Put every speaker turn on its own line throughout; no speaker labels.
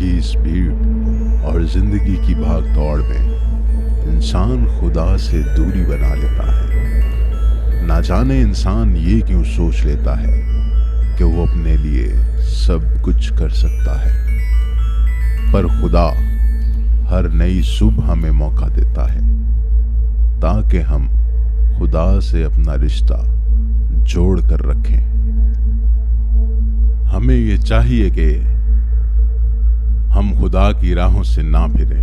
की इस भीड़ और जिंदगी की भाग दौड़ में इंसान खुदा से दूरी बना लेता है। ना जाने इंसान ये क्यों सोच लेता है कि वो अपने लिए सब कुछ कर सकता है, पर खुदा हर नई सुबह हमें मौका देता है ताकि हम खुदा से अपना रिश्ता जोड़ कर रखें। हमें ये चाहिए कि हम खुदा की राहों से ना फिरें,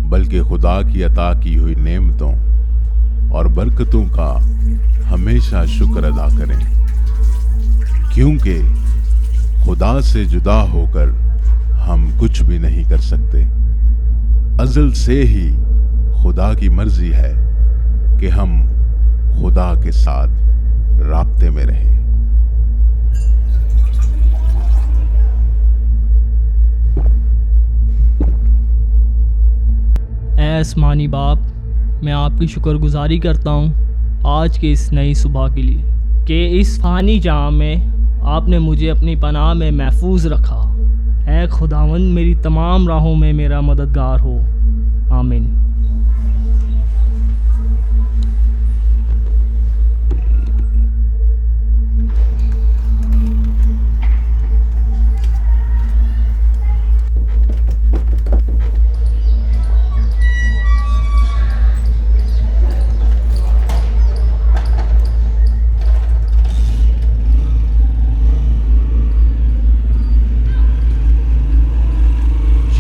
बल्कि खुदा की अता की हुई नेमतों और बरकतों का हमेशा शुक्र अदा करें, क्योंकि खुदा से जुदा होकर हम कुछ भी नहीं कर सकते। अज़ल से ही खुदा की मर्जी है कि हम खुदा के साथ राब्ते में रहें।
ऐ आसमानी बाप, मैं आपकी शुक्रगुजारी करता हूँ आज के इस नई सुबह के लिए कि इस फ़ानी जाम में आपने मुझे अपनी पनाह में महफूज रखा। ऐ खुदावंद, मेरी तमाम राहों में मेरा मददगार हो। आमीन।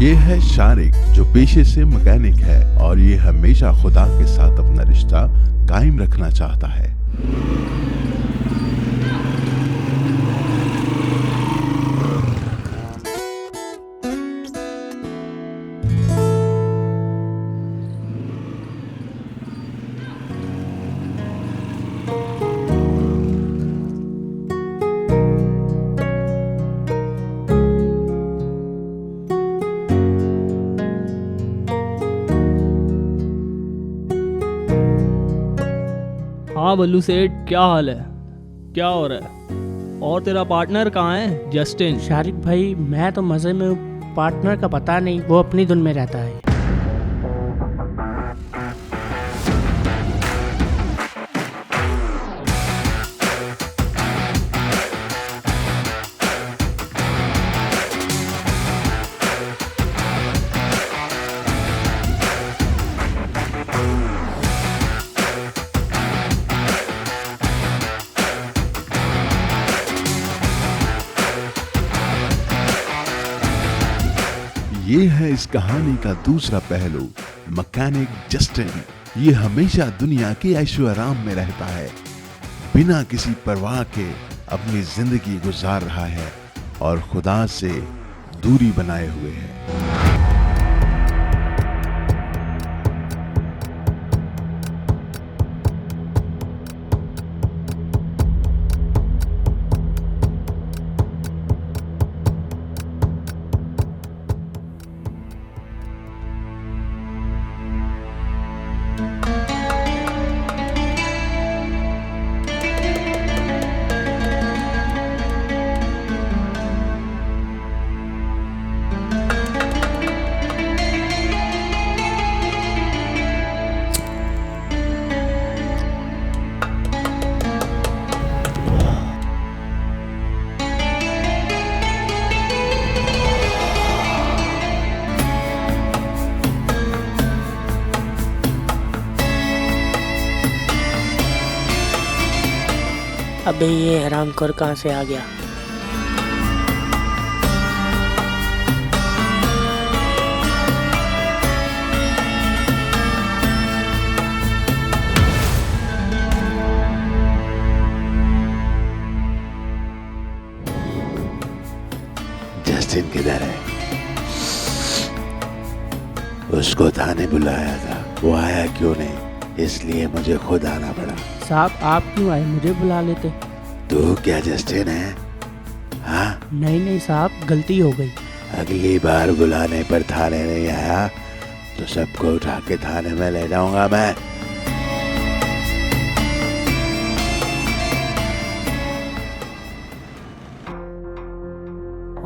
ये है शारिक, जो पेशे से मैकेनिक है और ये हमेशा खुदा के साथ अपना रिश्ता कायम रखना चाहता है।
हाँ बल्लू सेठ, क्या हाल है? क्या हो रहा है? और तेरा पार्टनर कहाँ है, जस्टिन?
शारिक भाई, मैं तो मज़े में हूँ, पार्टनर का पता नहीं, वो अपनी धुन में रहता है।
ये है इस कहानी का दूसरा पहलू, मैकेनिक जस्टिन। ये हमेशा दुनिया के ऐशो आराम में रहता है, बिना किसी परवाह के अपनी जिंदगी गुजार रहा है और खुदा से दूरी बनाए हुए है।
अबे ये हरामखोर कहाँ से आ गया?
जस्टिन किधर है? उसको थाने बुलाया था, वो आया क्यों नहीं, इसलिए मुझे खुद आना पड़ा।
साहब, आप क्यों आए? मुझे बुला लेते।
तू क्या जस्टिन है? हाँ?
नहीं साहब, गलती हो गई।
अगली बार बुलाने पर थाने नहीं आया तो सबको उठा के थाने में ले जाऊंगा मैं।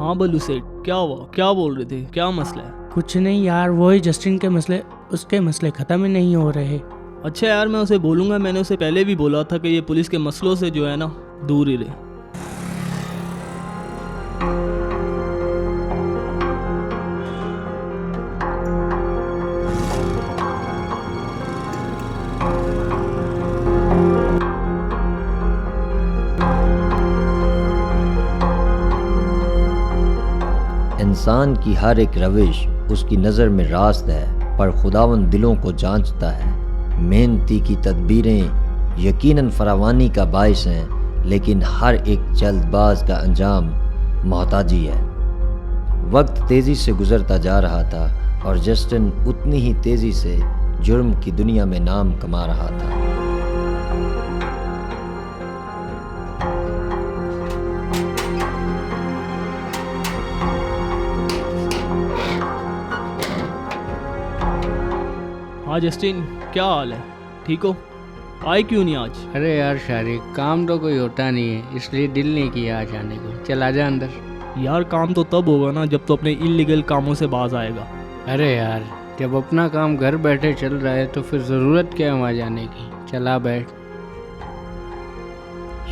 हाँ बल्लू सेठ, क्या हुआ? क्या बोल रहे थे? क्या मसला है?
कुछ नहीं यार, वही जस्टिन के मसले, उसके मसले ख़त्म ही नहीं हो रहे।
अच्छा यार, मैं उसे बोलूँगा। मैंने उसे पहले भी बोला था कि ये पुलिस के मसलों से जो है ना दूर ही रहे।
इंसान की हर एक रविश उसकी नज़र में रास्त है, पर खुदावंद दिलों को जांचता है। मेहनती की तदबीरें यकीनन फरावानी का बाइस हैं, लेकिन हर एक जल्दबाज का अंजाम मोहताजी है। वक्त तेज़ी से गुजरता जा रहा था और जस्टिन उतनी ही तेज़ी से जुर्म की दुनिया में नाम कमा रहा था।
हाँ जस्टिन, क्या हाल है? ठीक हो? आए क्यों नहीं आज?
अरे यार शारिक, काम तो कोई होता नहीं है, इसलिए दिल नहीं किया आज आने को। चल आजा अंदर।
यार काम तो तब होगा ना जब तो अपने इलीगल कामों से बाज आएगा।
अरे यार, जब अपना काम घर बैठे चल रहा है तो फिर ज़रूरत क्या है वहाँ जाने की। चला बैठ।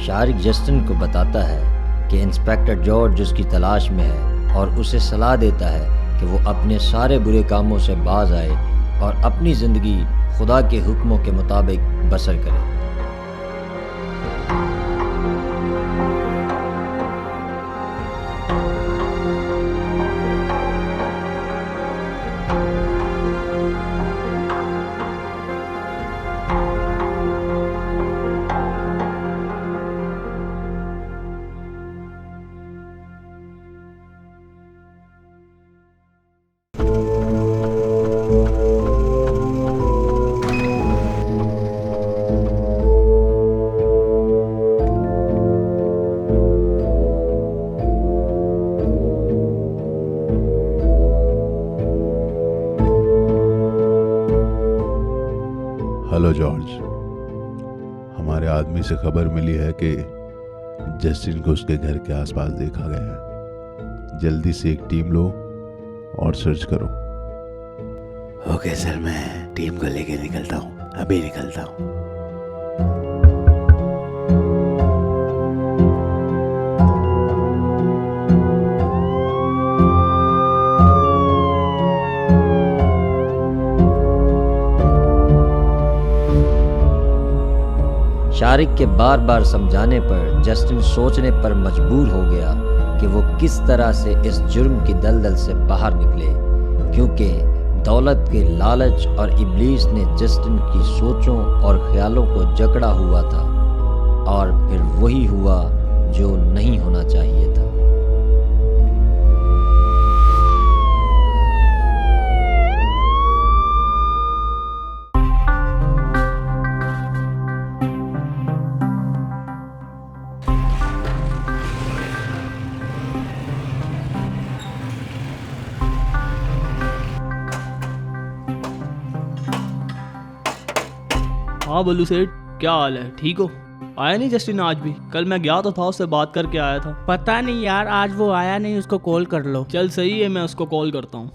शारिक जस्टिन को बताता है कि इंस्पेक्टर जॉर्ज उसकी तलाश में है और उसे सलाह देता है कि वो अपने सारे बुरे कामों से बाज आए और अपनी ज़िंदगी खुदा के हुक्मों के मुताबिक बसर करे।
हेलो जॉर्ज, हमारे आदमी से खबर मिली है कि जस्टिन को उसके घर के आसपास देखा गया है। जल्दी से एक टीम लो और सर्च करो।
ओके सर, मैं टीम को लेके निकलता हूँ, अभी निकलता हूँ।
शारिक के बार बार समझाने पर जस्टिन सोचने पर मजबूर हो गया कि वो किस तरह से इस जुर्म की दलदल से बाहर निकले, क्योंकि दौलत के लालच और इब्लीस ने जस्टिन की सोचों और ख्यालों को जकड़ा हुआ था और फिर वही हुआ जो नहीं होना चाहिए था।
हाँ बल्लू सेठ, क्या हाल है? ठीक हो? आया नहीं जस्टिन आज भी? कल मैं गया तो था, उससे बात करके आया था।
पता नहीं यार, आज वो आया नहीं, उसको कॉल कर लो।
चल सही है, मैं उसको कॉल करता हूँ।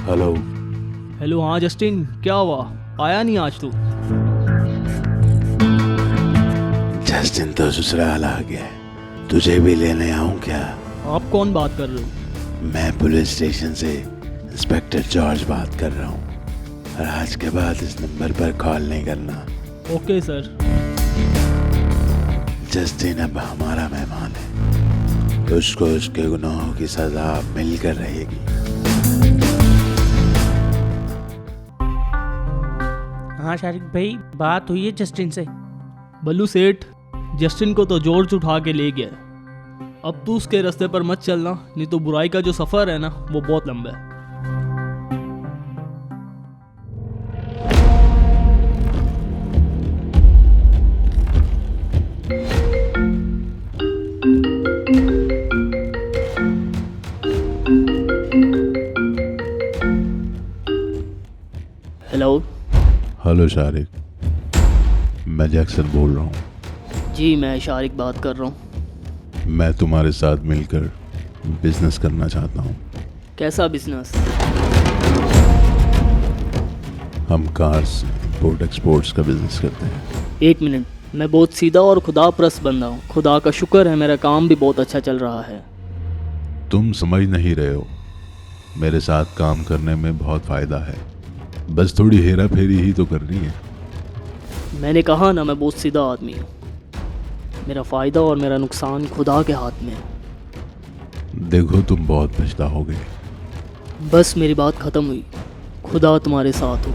हेलो।
हेलो, हाँ जस्टिन, क्या हुआ? आया नहीं आज तू?
जस्टिन तो ससुराल आ गया है, तुझे भी लेने आऊं क्या?
आप कौन बात कर रहे हो?
मैं पुलिस स्टेशन से इंस्पेक्टर जॉर्ज बात कर रहा हूँ, और आज के बाद इस नंबर पर कॉल नहीं करना।
Okay sir.
जस्टिन अब हमारा मेहमान है, उसको उसके गुनाहों की सजा मिलकर रहेगी।
हाँ शारिक भाई, बात हुई है जस्टिन से?
बल्लू सेठ, जस्टिन को तो जॉर्ज उठा के ले गया। अब तू उसके रास्ते पर मत चलना, नहीं तो बुराई का जो सफ़र है ना वो बहुत लंबा है। हेलो।
हेलो शारिक, मैं जैक्सन बोल रहा हूँ।
जी मैं शारिक बात कर रहा हूँ।
मैं तुम्हारे साथ मिलकर बिजनेस करना चाहता हूँ।
कैसा बिजनेस?
हम कार्स इंपोर्ट एक्सपोर्ट्स का बिजनेस करते हैं।
एक मिनट, मैं बहुत सीधा और खुदा परस्त बंदा हूँ। खुदा का शुक्र है मेरा काम भी बहुत अच्छा चल रहा है।
तुम समझ नहीं रहे हो, मेरे साथ काम करने में बहुत फ़ायदा है। बस थोड़ी हेरा फेरी ही तो करनी है।
मैंने कहा ना, मैं बहुत सीधा आदमी हूँ। मेरा फ़ायदा और मेरा नुकसान खुदा के हाथ में है।
देखो तुम बहुत पछताओगे।
बस मेरी बात ख़त्म हुई। खुदा तुम्हारे साथ हो।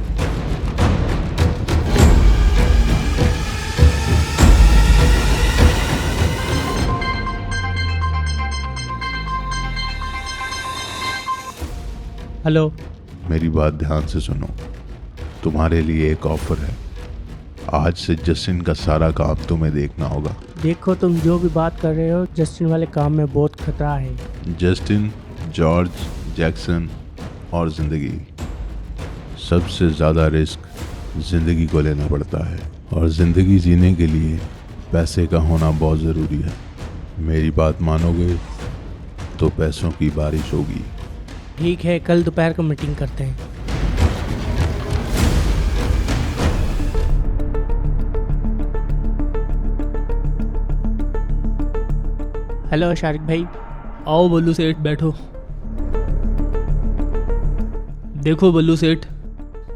हेलो।
मेरी बात ध्यान से सुनो, तुम्हारे लिए एक ऑफर है। आज से जस्टिन का सारा काम तुम्हें देखना होगा।
देखो तुम जो भी बात कर रहे हो, जस्टिन वाले काम में बहुत खतरा है।
जस्टिन, जॉर्ज, जैक्सन और ज़िंदगी, सबसे ज़्यादा रिस्क ज़िंदगी को लेना पड़ता है, और ज़िंदगी जीने के लिए पैसे का होना बहुत ज़रूरी है। मेरी बात मानोगे तो पैसों की बारिश होगी।
ठीक है, कल दोपहर को मीटिंग करते हैं। हेलो शारिक भाई।
आओ बल्लू सेठ, बैठो। देखो बल्लू सेठ,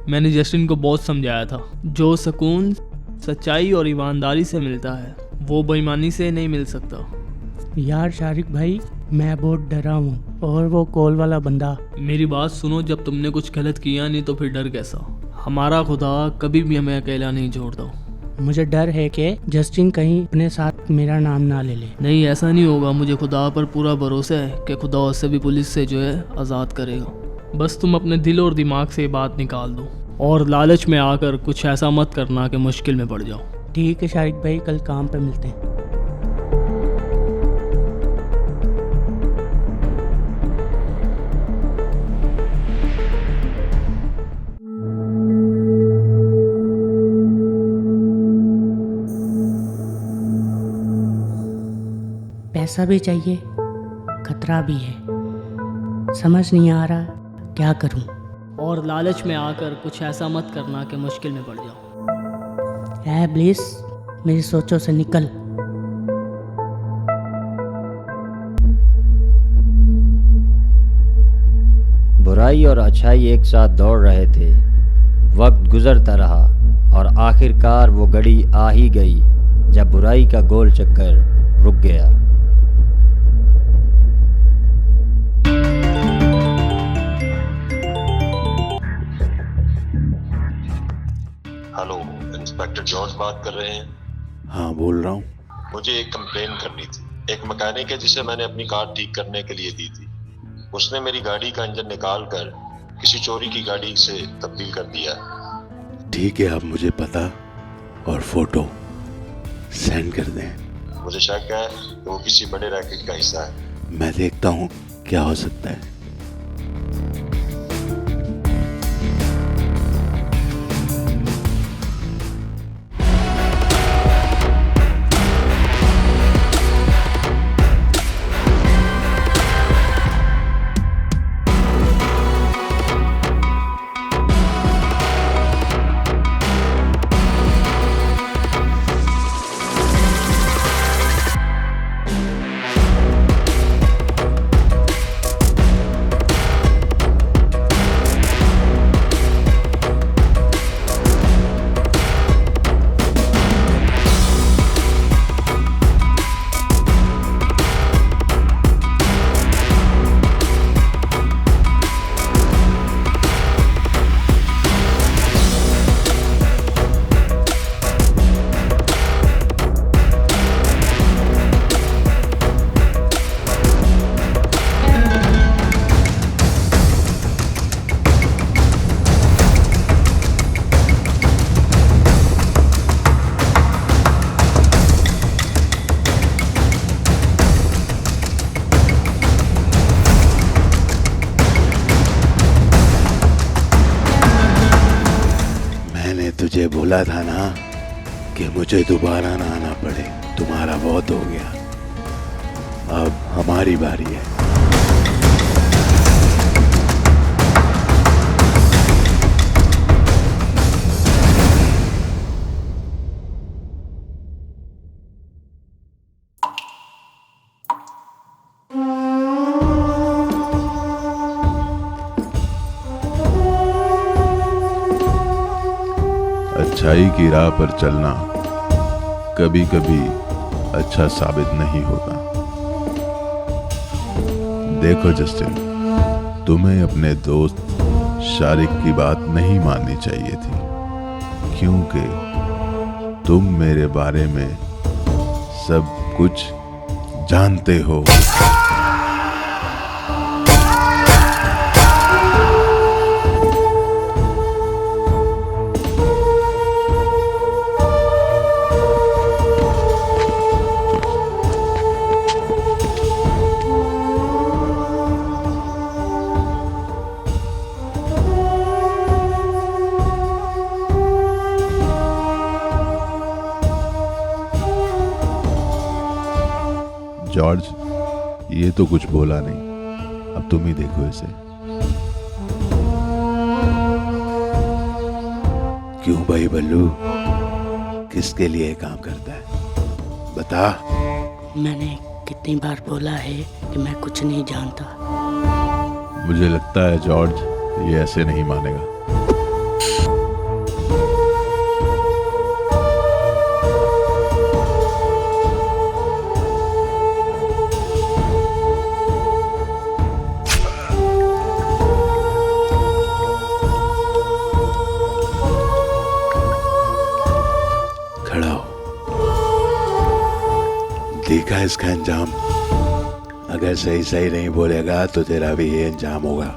मैंने जस्टिन को बहुत समझाया था। जो सुकून सच्चाई और ईमानदारी से मिलता है वो बेईमानी से नहीं मिल सकता।
यार शारिक भाई, मैं बहुत डरा हूँ, और वो कॉल वाला बंदा।
मेरी बात सुनो, जब तुमने कुछ गलत किया नहीं तो फिर डर कैसा? हमारा खुदा कभी भी हमें अकेला नहीं छोड़ता।
मुझे डर है कि जस्टिन कहीं अपने साथ मेरा नाम ना ले ले।
नहीं, ऐसा नहीं होगा। मुझे खुदा पर पूरा भरोसा है कि खुदा उससे भी पुलिस से जो है आज़ाद करेगा। बस तुम अपने दिल और दिमाग से ये बात निकाल दो, और लालच में आकर कुछ ऐसा मत करना कि मुश्किल में पड़ जाओ।
ठीक है शारिक भाई, कल काम पे मिलते हैं। पैसा भी चाहिए, खतरा भी है। समझ नहीं आ रहा क्या करूं।
और लालच में आकर कुछ ऐसा मत करना कि मुश्किल में पड़ जाओ।
है ब्लिस, मेरी सोचों से निकल।
बुराई और अच्छाई एक साथ दौड़ रहे थे। वक्त गुजरता रहा और आखिरकार वो घड़ी आ ही गई जब बुराई का गोल चक्कर रुक गया।
हेलो, इंस्पेक्टर जॉर्ज बात कर रहे हैं?
हाँ बोल रहा हूँ।
मुझे एक कंप्लेन करनी थी। एक मैकेनिक है जिसे मैंने अपनी कार ठीक करने के लिए दी थी। उसने मेरी गाड़ी का इंजन निकाल कर किसी चोरी की गाड़ी से तब्दील कर दिया।
ठीक है, अब मुझे पता और फोटो सेंड कर दें।
मुझे शक है कि वो किसी बड़े रैकेट का हिस्सा है।
मैं देखता हूँ क्या हो सकता है। तुझे बोला था ना कि मुझे दोबारा ना आना पड़े। तुम्हारा बहुत हो गया, अब हमारी बारी है।
अच्छाई की राह पर चलना कभी कभी अच्छा साबित नहीं होता। देखो जस्टिन, तुम्हें अपने दोस्त शारिक की बात नहीं माननी चाहिए थी, क्योंकि तुम मेरे बारे में सब कुछ जानते हो। जॉर्ज, ये तो कुछ बोला नहीं, अब तुम ही देखो इसे।
क्यों भाई बल्लू, किसके लिए काम करता है, बता।
मैंने कितनी बार बोला है कि मैं कुछ नहीं जानता।
मुझे लगता है जॉर्ज ये ऐसे नहीं मानेगा।
खड़ा हो, देखा इसका अंजाम। अगर सही सही नहीं बोलेगा तो तेरा भी ये अंजाम होगा।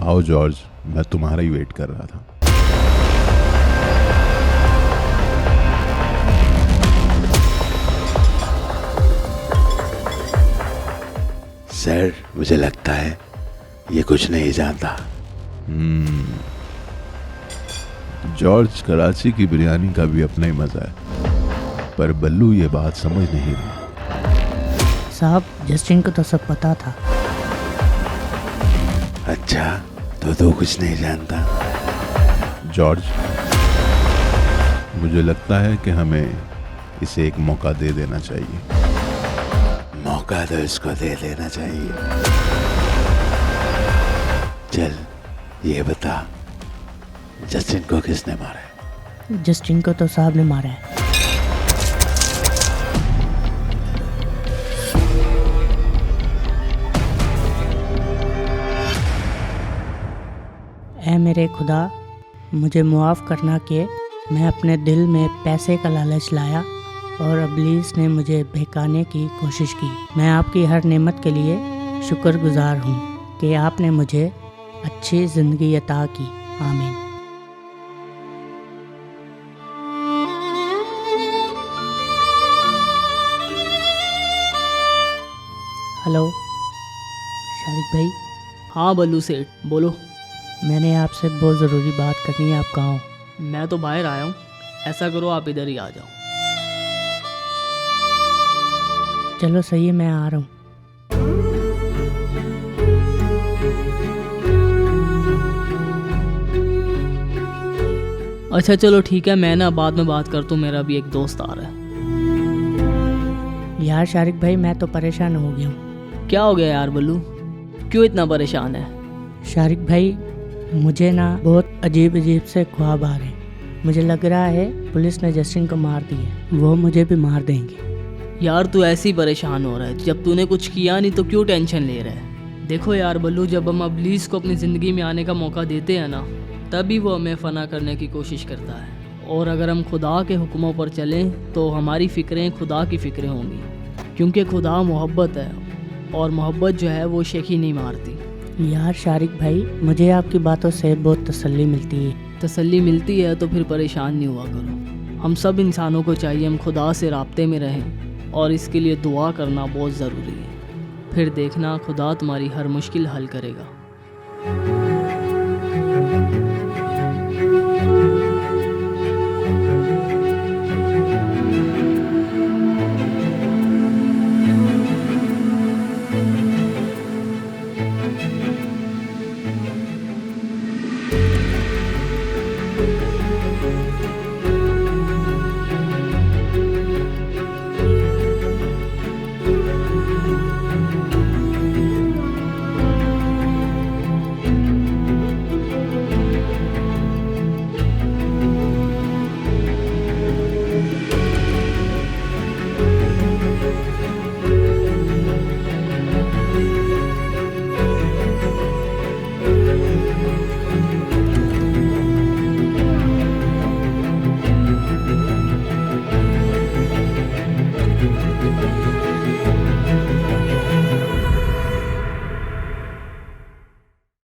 आओ जॉर्ज, मैं तुम्हारा ही वेट कर रहा था।
सर, मुझे लगता है ये कुछ नहीं जानता।
जॉर्ज, कराची की बिरयानी का भी अपना ही मजा है, पर बल्लू ये बात समझ नहीं रही।
साहब, जस्टिन को तो सब पता था।
अच्छा, तो तू कुछ नहीं जानता।
जॉर्ज, मुझे लगता है कि हमें इसे एक मौका दे देना चाहिए।
मौका तो इसको दे देना चाहिए। चल, ये बता, जस्टिन को किसने मारा है?
जस्टिन को तो साहब ने मारा है। ऐ मेरे खुदा, मुझे मुआफ़ करना कि मैं अपने दिल में पैसे का लालच लाया और इब्लीस ने मुझे बहकाने की कोशिश की। मैं आपकी हर नेमत के लिए शुक्रगुजार हूँ कि आपने मुझे अच्छी ज़िंदगी अता की। आमीन। हेलो शारिक भाई।
हाँ बल्लू सेठ, बोलो।
मैंने आपसे बहुत ज़रूरी बात करनी है। आप कहाँ हो?
मैं तो बाहर आया हूँ। ऐसा करो, आप इधर ही आ जाओ।
चलो सही है, मैं आ रहा हूँ।
अच्छा चलो ठीक है, मैं ना बाद में बात करता हूँ, मेरा भी एक दोस्त आ रहा है।
यार शारिक भाई, मैं तो परेशान हो गया हूँ।
क्या हो गया यार बल्लू, क्यों इतना परेशान है?
शारिक भाई, मुझे ना बहुत अजीब अजीब से ख्वाब आ रहे हैं। मुझे लग रहा है पुलिस ने जस्टिन को मार दिया, वो मुझे भी मार देंगे।
यार तू ऐसे ही परेशान हो रहा है, जब तूने कुछ किया नहीं तो क्यों टेंशन ले रहा है? देखो यार बल्लू, जब हम इब्लीस को अपनी ज़िंदगी में आने का मौका देते हैं ना, तभी वो हमें फ़ना करने की कोशिश करता है। और अगर हम खुदा के हुक्मों पर चलें तो हमारी फ़िक्रें खुदा की फ़िक्रें होंगी, क्योंकि खुदा मोहब्बत है और मोहब्बत जो है वो शेखी नहीं मारती।
यार शारिक भाई, मुझे आपकी बातों से बहुत तसल्ली मिलती है।
तसल्ली मिलती है तो फिर परेशान नहीं हुआ करो। हम सब इंसानों को चाहिए हम खुदा से राब्ते में रहें और इसके लिए दुआ करना बहुत ज़रूरी है। फिर देखना खुदा तुम्हारी हर मुश्किल हल करेगा।